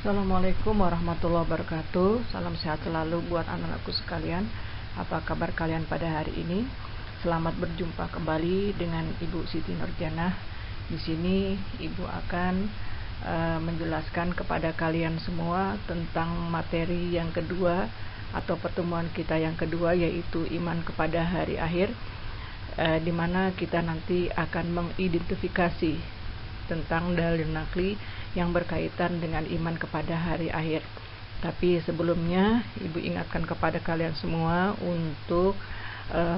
Assalamualaikum warahmatullahi wabarakatuh. Salam sehat selalu buat anak-anakku sekalian. Apa kabar kalian pada hari ini? Selamat berjumpa kembali dengan Ibu Siti Nurjanah. Di sini Ibu akan menjelaskan kepada kalian semua tentang materi yang kedua atau pertemuan kita yang kedua, yaitu iman kepada hari akhir, di mana kita nanti akan mengidentifikasi tentang dalil nakli yang berkaitan dengan iman kepada hari akhir. Tapi sebelumnya Ibu ingatkan kepada kalian semua untuk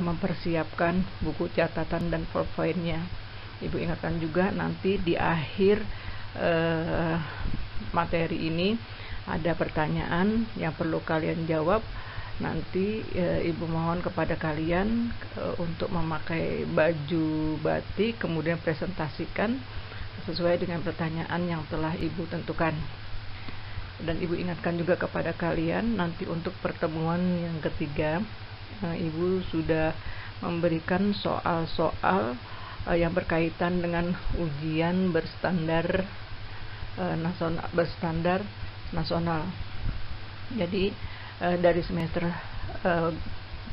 mempersiapkan buku catatan dan PowerPoint-nya. Ibu ingatkan juga nanti di akhir materi ini ada pertanyaan yang perlu kalian jawab. Nanti Ibu mohon kepada kalian untuk memakai baju batik, kemudian presentasikan sesuai dengan pertanyaan yang telah Ibu tentukan. Dan Ibu ingatkan juga kepada kalian nanti untuk pertemuan yang ketiga, Ibu sudah memberikan soal-soal yang berkaitan dengan ujian berstandar nasional. Jadi dari semester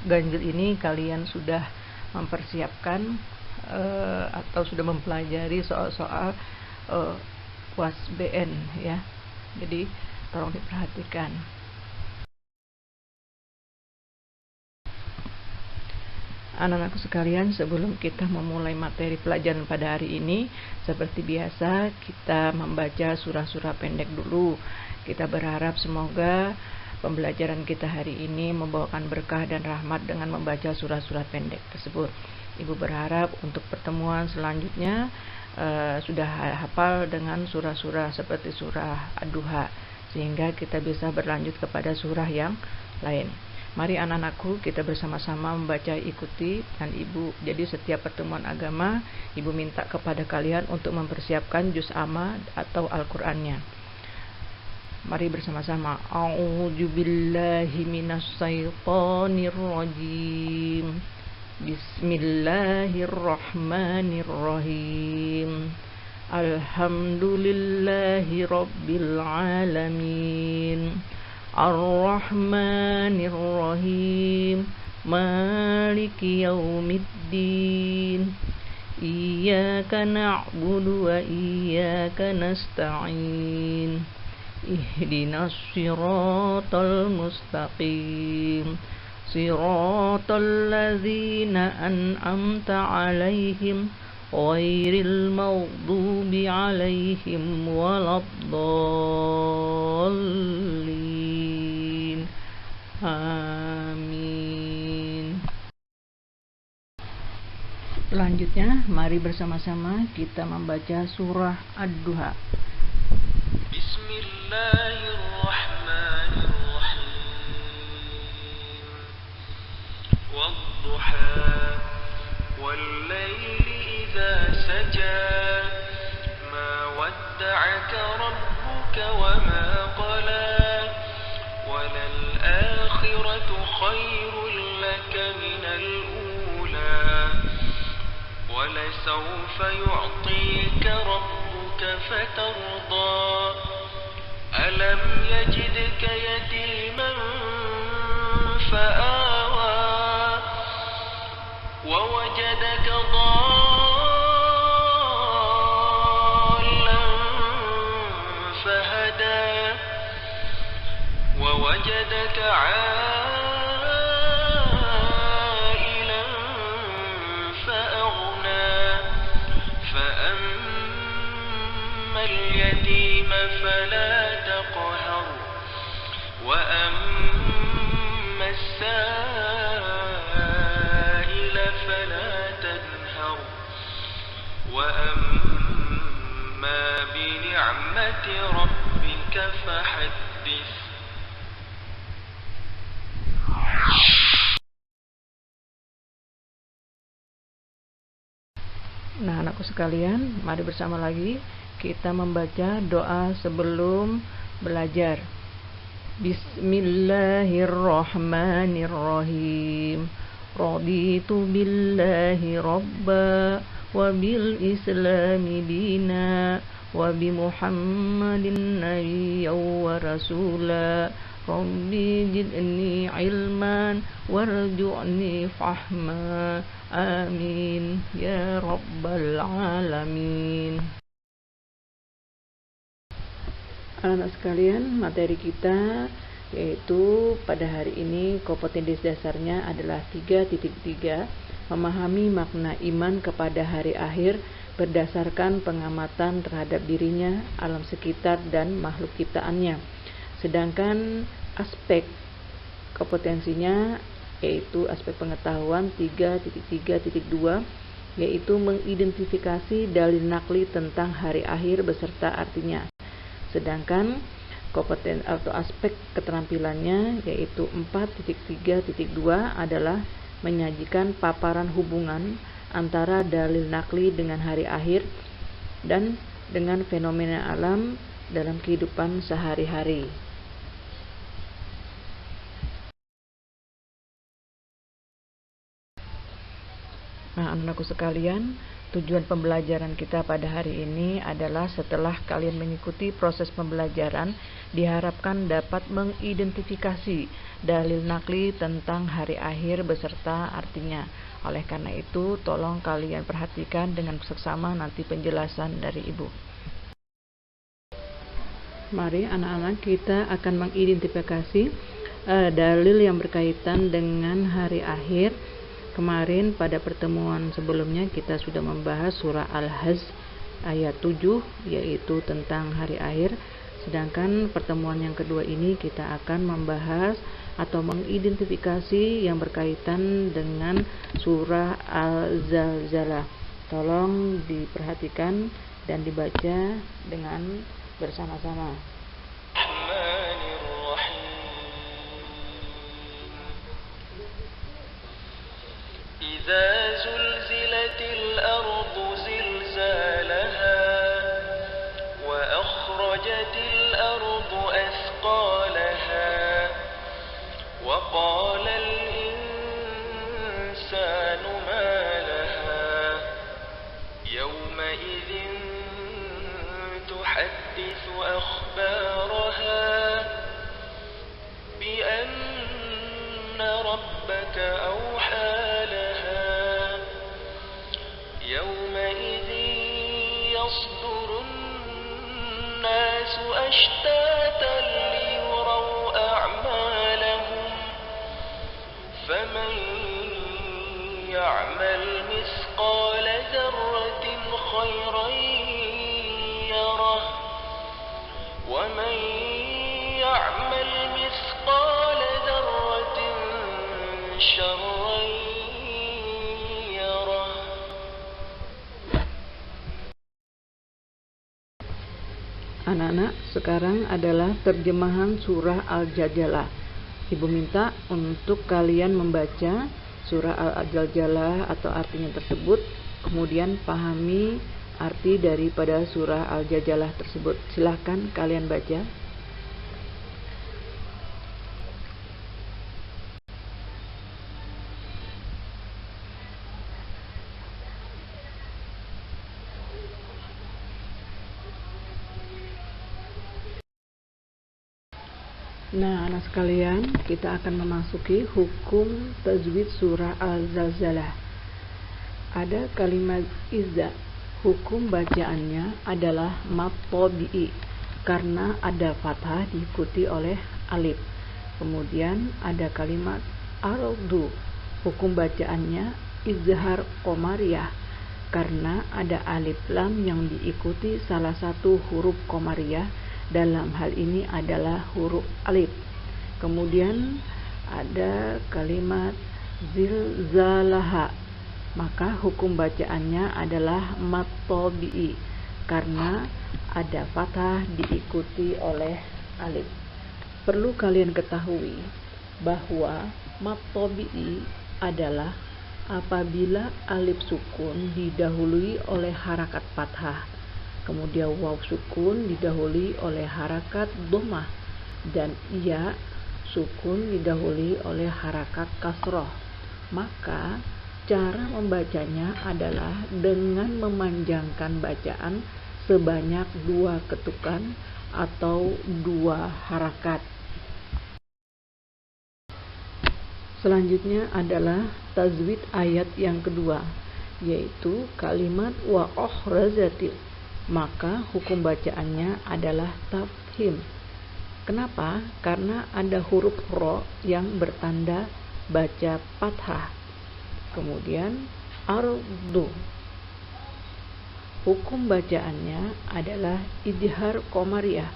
ganjil ini kalian sudah mempersiapkan atau sudah mempelajari soal-soal UAS BN ya. Jadi tolong diperhatikan. Anak-anakku sekalian, sebelum kita memulai materi pelajaran pada hari ini, seperti biasa kita membaca surah-surah pendek dulu. Kita berharap semoga pembelajaran kita hari ini membawakan berkah dan rahmat dengan membaca surah-surah pendek tersebut. Ibu berharap untuk pertemuan selanjutnya sudah hafal dengan surah-surah seperti surah Ad-Duha, sehingga kita bisa berlanjut kepada surah yang lain. Mari anak-anakku, kita bersama-sama membaca, ikuti dan Ibu. Jadi setiap pertemuan agama, Ibu minta kepada kalian untuk mempersiapkan juz amma atau Al-Qur'annya. Mari bersama-sama. A'udzubillahi minasyaitonirrajim. Bismillahirrahmanirrahim. Alhamdulillahi rabbil alamin. Ar-Rahmanir-Rahim. Maliki yaumiddin. Iyyaka na'budu wa iyyaka nasta'in. Ihdinas siratal mustaqim. Siratal ladzina an'amta 'alaihim ghairil maghdubi 'alaihim waladdallin. Amin. Selanjutnya, mari bersama-sama kita membaca surah Ad-Duha. Bismillahirrahmanirrahim. Wad-duha wal-laili idza saja ma wadda'aka rabbuka wa ma qala walal akhiratu khairul laka minal ula wala sawfa yu'tika rabbuka fatarda alam yajidka yatiman fa'awa wa wajadaka dhallan fahada wa wajadaka 'ailan fa'aghna fa'ammal yatima fala taqhar wa amma as-sa'ila fala tanhar wa amma bi ni'mati rabbika fahaddith. Nah, anakku sekalian, mari bersama lagi kita membaca doa sebelum belajar. Bismillahirrahmanirrahim. Raditu billahi rabba wa bil islami dina wa bi Muhammadin nabiyyan wa rasula Rabbi zidni ilman warzuqni fahma amin ya rabbal alamin. Anak-anak sekalian, materi kita yaitu pada hari ini kompetensi dasarnya adalah 3.3, memahami makna iman kepada hari akhir berdasarkan pengamatan terhadap dirinya, alam sekitar dan makhluk ciptaannya. Sedangkan aspek kompetensinya yaitu aspek pengetahuan 3.3.2, yaitu mengidentifikasi dalil nakli tentang hari akhir beserta artinya. Sedangkan kompeten atau aspek keterampilannya yaitu 4.3.2 adalah menyajikan paparan hubungan antara dalil nakli dengan hari akhir dan dengan fenomena alam dalam kehidupan sehari-hari. Nah, anak-anakku sekalian, tujuan pembelajaran kita pada hari ini adalah setelah kalian mengikuti proses pembelajaran, diharapkan dapat mengidentifikasi dalil nakli tentang hari akhir beserta artinya. Oleh karena itu, tolong kalian perhatikan dengan seksama nanti penjelasan dari Ibu. Mari anak-anak, kita akan mengidentifikasi dalil yang berkaitan dengan hari akhir. Kemarin pada pertemuan sebelumnya kita sudah membahas surah Al-Hajj ayat 7 yaitu tentang hari akhir. Sedangkan pertemuan yang kedua ini kita akan membahas atau mengidentifikasi yang berkaitan dengan surah Al-Zalzalah. Tolong diperhatikan dan dibaca dengan bersama-sama. إذا زلزلت الأرض زلزالها وأخرجت الأرض أثقالها وقال الإنسان ما لها يومئذ تحدث أخبارها بأن ربك أوحى يومئذ يصدر الناس أشتاتا ليروا أعمالهم فمن يعمل مثقال ذرة خيرا يره ومن يعمل مثقال ذرة شرا يره. Anak-anak, sekarang adalah terjemahan surah Al-Zalzalah. Ibu minta untuk kalian membaca surah Al-Zalzalah atau artinya tersebut, kemudian pahami arti daripada surah Al-Zalzalah tersebut. Silahkan kalian baca. Nah, anak sekalian, kita akan memasuki hukum tajwid surah Al-Zalzalah. Ada kalimat izza, hukum bacaannya adalah mad tabi'i karena ada fathah diikuti oleh alif. Kemudian ada kalimat ardu, hukum bacaannya izhar qamariyah karena ada alif lam yang diikuti salah satu huruf qamariyah. Dalam hal ini adalah huruf alif. Kemudian ada kalimat zilzalaha, maka hukum bacaannya adalah mad tabi'i karena ada fathah diikuti oleh alif. Perlu kalian ketahui bahwa mad tabi'i adalah apabila alif sukun didahului oleh harakat fathah, kemudian waw sukun didahului oleh harakat dhammah, dan ya sukun didahului oleh harakat kasroh. Maka cara membacanya adalah dengan memanjangkan bacaan sebanyak 2 ketukan atau 2 harakat. Selanjutnya adalah tajwid ayat yang kedua, yaitu kalimat wa ohrazatil, maka hukum bacaannya adalah tafhim. Kenapa? Karena ada huruf ro yang bertanda baca fathah. Kemudian ardu, hukum bacaannya adalah idhar qamariyah,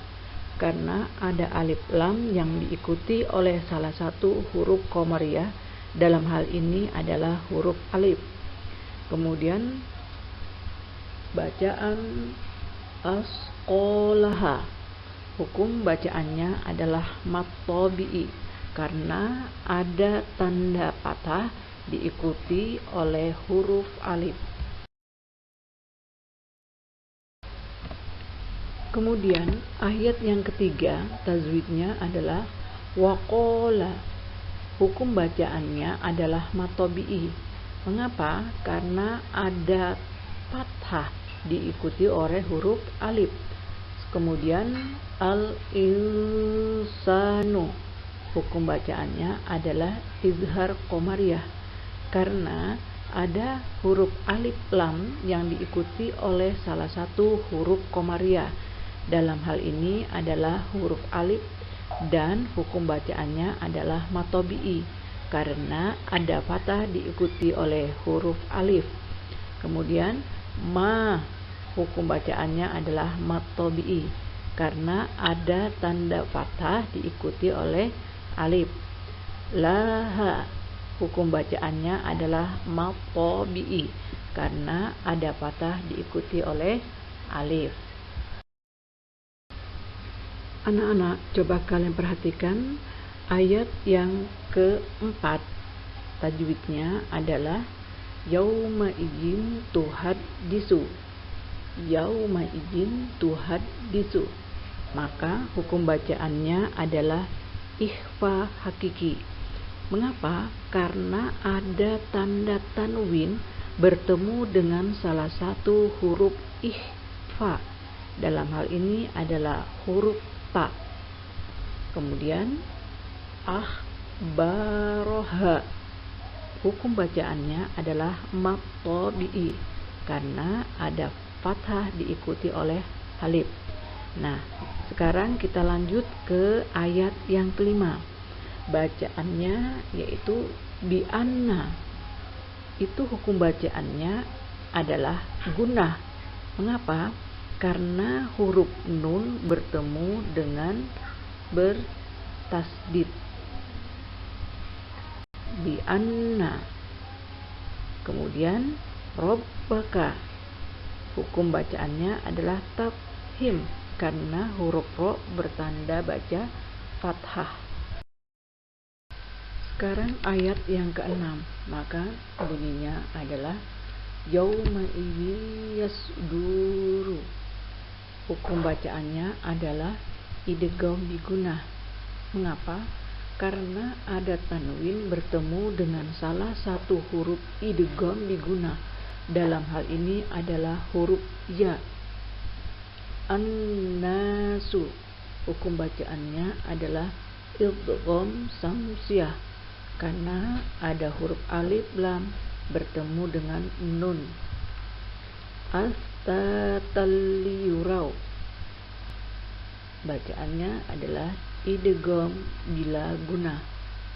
karena ada alif lam yang diikuti oleh salah satu huruf qamariyah, dalam hal ini adalah huruf alif. Kemudian bacaan asqolaha, hukum bacaannya adalah mat tabi'i, karena ada tanda patah diikuti oleh huruf alif. Kemudian ayat yang ketiga tajwidnya adalah waqala, hukum bacaannya adalah mat tabi'i. Mengapa? Karena ada fathah diikuti oleh huruf alif. Kemudian al-insanu, hukum bacaannya adalah izhar qamariyah, karena ada huruf alif lam yang diikuti oleh salah satu huruf qamariyah, dalam hal ini adalah huruf alif, dan hukum bacaannya adalah mat tabi'i, karena ada fathah diikuti oleh huruf alif. Kemudian ma, hukum bacaannya adalah mat tabi'i, karena ada tanda fathah diikuti oleh alif. Laha, hukum bacaannya adalah mat tabi'i, karena ada fathah diikuti oleh alif. Anak-anak, coba kalian perhatikan ayat yang keempat. Tajwidnya adalah yauma idzin tuhaddisu, yauma idzin tuhaddisu, maka hukum bacaannya adalah ikhfa hakiki. Mengapa? Karena ada tanda tanwin bertemu dengan salah satu huruf ikhfa, dalam hal ini adalah huruf ta. Kemudian akhbaroha, hukum bacaannya adalah mat tabi'i, karena ada fathah diikuti oleh alif. Nah, sekarang kita lanjut ke ayat yang kelima. Bacaannya yaitu bi'anna, itu hukum bacaannya adalah gunnah. Mengapa? Karena huruf nun bertemu dengan bertasdid, bi'anna. Kemudian robbaka, hukum bacaannya adalah tafhim, karena huruf ro bertanda baca fathah. Sekarang ayat yang keenam, maka bunyinya adalah yauma idzin yasduru, hukum bacaannya adalah idgham bigunnah. Mengapa? Karena ada tanwin bertemu dengan salah satu huruf idgham bigunnah, dalam hal ini adalah huruf ya. An-nasu, hukum bacaannya adalah idgham samsiyah, karena ada huruf alif lam bertemu dengan nun. Astataliyurau, bacaannya adalah idgham bila gunnah,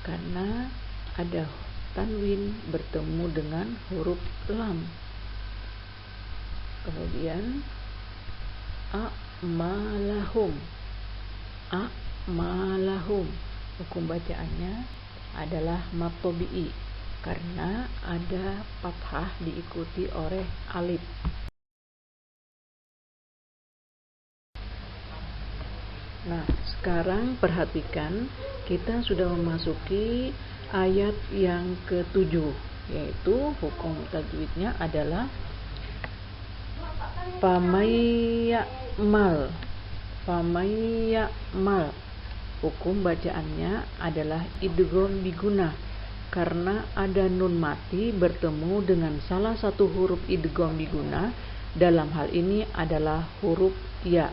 karena ada tanwin bertemu dengan huruf lam. Kemudian a'malahum, a'malahum, hukum bacaannya adalah mat tabi'i, karena ada fathah diikuti oleh alif. Nah, sekarang perhatikan, kita sudah memasuki ayat yang ke-7, yaitu hukum tajwidnya adalah famayyamal, famayyamal, hukum bacaannya adalah idgham bigunnah, karena ada nun mati bertemu dengan salah satu huruf idgham bigunnah, dalam hal ini adalah huruf ya.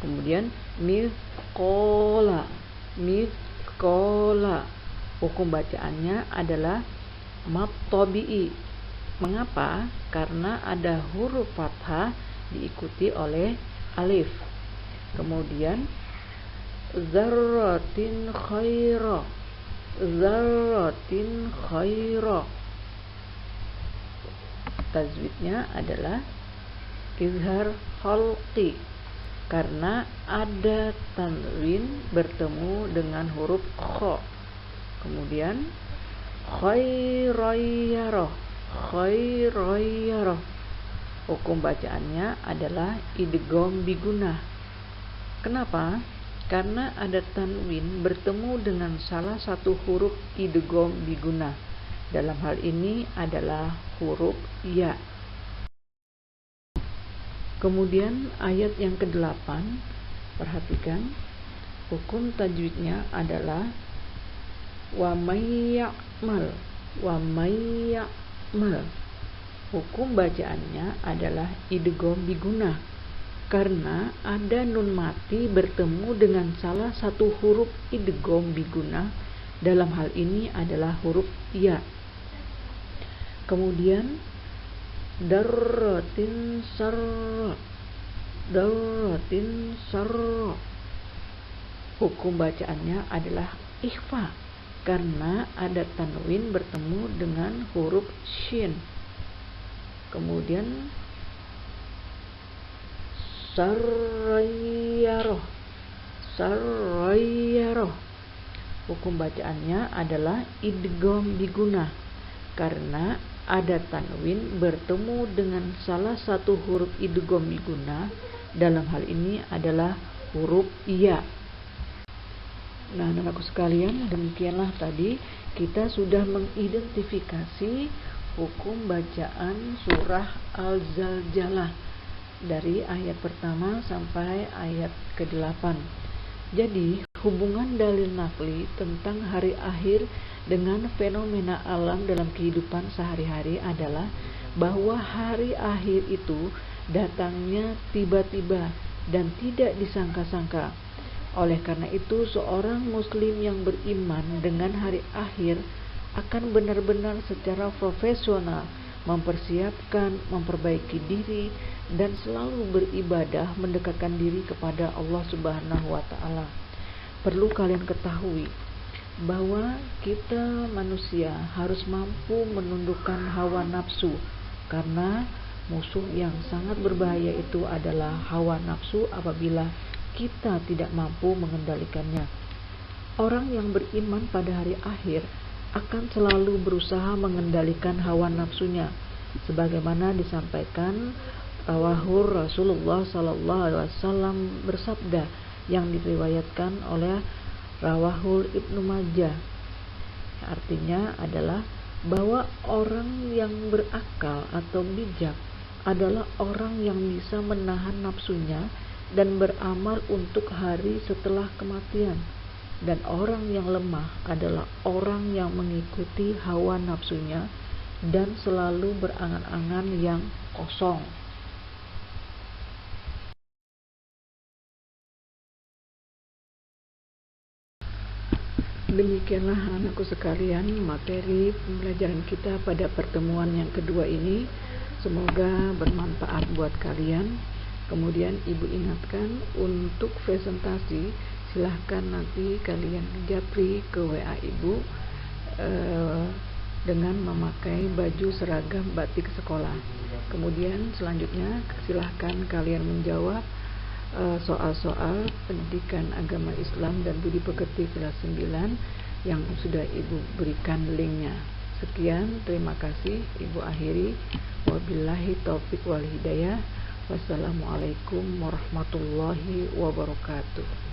Kemudian mithqala, mithqala, hukum bacaannya adalah mad tabi'i. Mengapa? Karena ada huruf fathah diikuti oleh alif. Kemudian zarratin khaira, zarratin khaira, tajwidnya adalah izhar khalqi karena ada tanwin bertemu dengan huruf kha. Kemudian khairayyarah, khairayyarah, hukum bacaannya adalah idgham bigunah. Kenapa? Karena ada tanwin bertemu dengan salah satu huruf idgham bigunah. Dalam hal ini adalah huruf ya. Kemudian ayat yang ke-8, perhatikan, hukum tajwidnya adalah wa may ya'mal, wa may ya'mal. Hukum bacaannya adalah idgham bigunah karena ada nun mati bertemu dengan salah satu huruf idgham bigunah. Dalam hal ini adalah huruf ya. Kemudian darratin sarra, darratin sarra, hukum bacaannya adalah ikhfa karena ada tanwin bertemu dengan huruf shin. Kemudian sarrayyarah, sarrayyarah, hukum bacaannya adalah idgham bigunah karena ada tanwin bertemu dengan salah satu huruf idgham bigunah. Dalam hal ini adalah huruf ya. Nah, anak-anakku sekalian, demikianlah tadi kita sudah mengidentifikasi hukum bacaan surah Al-Zalzalah dari ayat pertama sampai ayat ke-8. Jadi, hubungan dalil naqli tentang hari akhir dengan fenomena alam dalam kehidupan sehari-hari adalah bahwa hari akhir itu datangnya tiba-tiba dan tidak disangka-sangka. Oleh karena itu, seorang muslim yang beriman dengan hari akhir akan benar-benar secara profesional mempersiapkan, memperbaiki diri, dan selalu beribadah mendekatkan diri kepada Allah Subhanahu wa Ta'ala. Perlu kalian ketahui bahwa kita manusia harus mampu menundukkan hawa nafsu, karena musuh yang sangat berbahaya itu adalah hawa nafsu apabila kita tidak mampu mengendalikannya. Orang yang beriman pada hari akhir akan selalu berusaha mengendalikan hawa nafsunya, sebagaimana disampaikan rawahur Rasulullah SAW bersabda yang diriwayatkan oleh rawahul Ibnu Majah. Artinya adalah bahwa orang yang berakal atau bijak adalah orang yang bisa menahan nafsunya dan beramal untuk hari setelah kematian. Dan orang yang lemah adalah orang yang mengikuti hawa nafsunya dan selalu berangan-angan yang kosong. Demikianlah anakku sekalian materi pembelajaran kita pada pertemuan yang kedua ini. Semoga bermanfaat buat kalian. Kemudian ibu ingatkan untuk presentasi silahkan nanti kalian japri ke WA ibu dengan memakai baju seragam batik sekolah. Kemudian selanjutnya silahkan kalian menjawab soal-soal pendidikan agama Islam dan budi pekerti kelas 9 yang sudah ibu berikan linknya. Sekian, terima kasih, ibu akhiri. Wabillahi taufiq wal hidayah. Wassalamualaikum warahmatullahi wabarakatuh.